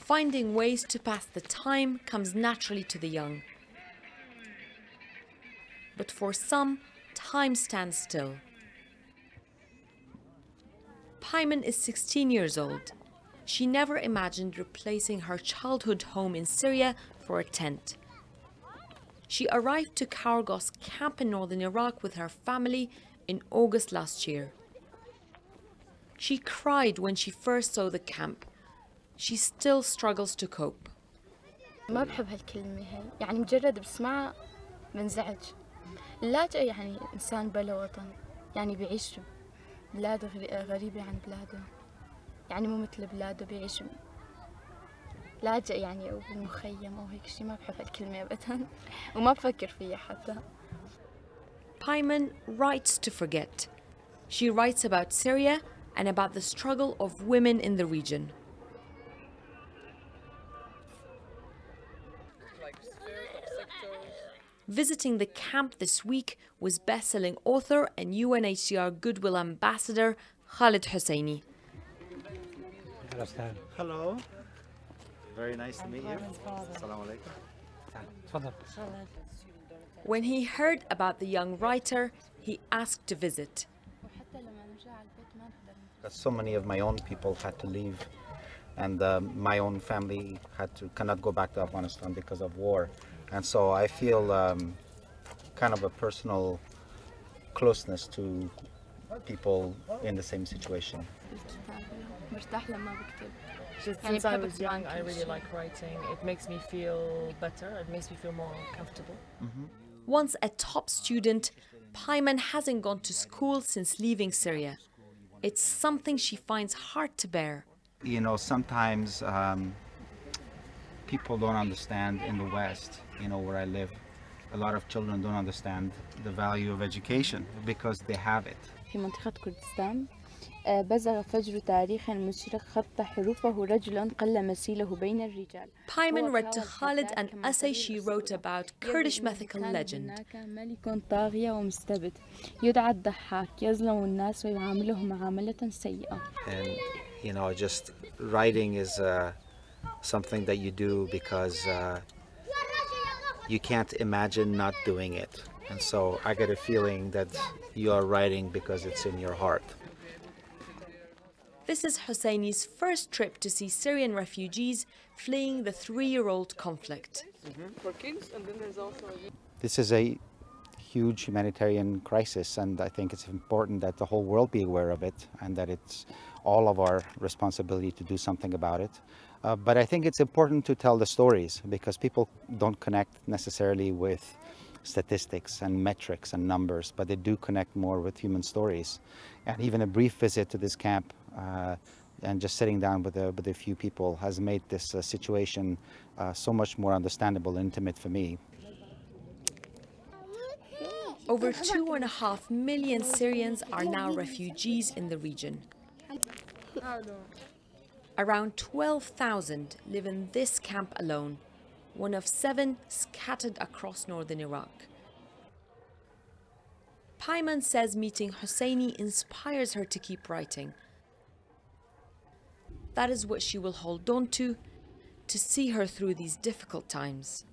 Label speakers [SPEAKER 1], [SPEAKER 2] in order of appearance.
[SPEAKER 1] Finding ways to pass the time comes naturally to the young. But for some, time stands still. Payman is 16 years old. She never imagined replacing her childhood home in Syria for a tent. She arrived to Kargos camp in northern Iraq with her family in August last year. She cried when she first saw the camp. She still struggles to cope.
[SPEAKER 2] ما بحب هالكلمة هي، يعني مجرد بسمعها بنزعج. اللاجئ يعني إنسان بلا وطن، يعني بيعيش بلاده غريبة عن بلاده، يعني مو مثل بلاده بيعيش لاجئ يعني أو بالمخيم أو هيك شيء. ما بحب هالكلمة أبداً وما بفكر فيها حتى.
[SPEAKER 1] Payman writes to forget. She writes about Syria and about the struggle of women in the region. Visiting the camp this week was best-selling author and UNHCR goodwill-ambassador Khaled Hosseini.
[SPEAKER 3] Hello. Very nice to meet you. Assalamu alaikum.
[SPEAKER 1] When he heard about the young writer, he asked to visit.
[SPEAKER 3] So many of my own people had to leave, and my own family cannot go back to Afghanistan because of war. And so I feel kind of a personal closeness to people in the same situation.
[SPEAKER 4] Since I was young, I really like writing. It makes me feel better. It makes me feel more comfortable.
[SPEAKER 1] Once a top student, Payman hasn't gone to school since leaving Syria. It's something she finds hard to bear.
[SPEAKER 3] You know, sometimes people don't understand in the West, you know, where I live. A lot of children don't understand the value of education because they have it.
[SPEAKER 2] في منطقة كردستان بزغ فجر تاريخ مشرق خط حروفه رجل قل مسيله بين الرجال.
[SPEAKER 1] Payman read to Khaled an essay she wrote about Kurdish mythical legend.
[SPEAKER 2] هناك ملك طاغية ومستبد يدعى الضحاك يظلم الناس ويعاملهم معاملة سيئة.
[SPEAKER 3] And you know, just writing is something that you do because you can't imagine not doing it. And so I get a feeling that you are writing because it's in your heart.
[SPEAKER 1] This is Hosseini's first trip to see Syrian refugees fleeing the 3-year-old conflict.
[SPEAKER 4] For kids, and then there's also...
[SPEAKER 3] This is a huge humanitarian crisis, and I think it's important that the whole world be aware of it and that it's all of our responsibility to do something about it. But I think it's important to tell the stories because people don't connect necessarily with statistics and metrics and numbers, but they do connect more with human stories. And even a brief visit to this camp and just sitting down with a few people has made this situation so much more understandable and intimate for me.
[SPEAKER 1] Over 2.5 million Syrians are now refugees in the region. Around 12,000 live in this camp alone, one of 7 scattered across northern Iraq. Payman says meeting Hosseini inspires her to keep writing. That is what she will hold on to see her through these difficult times.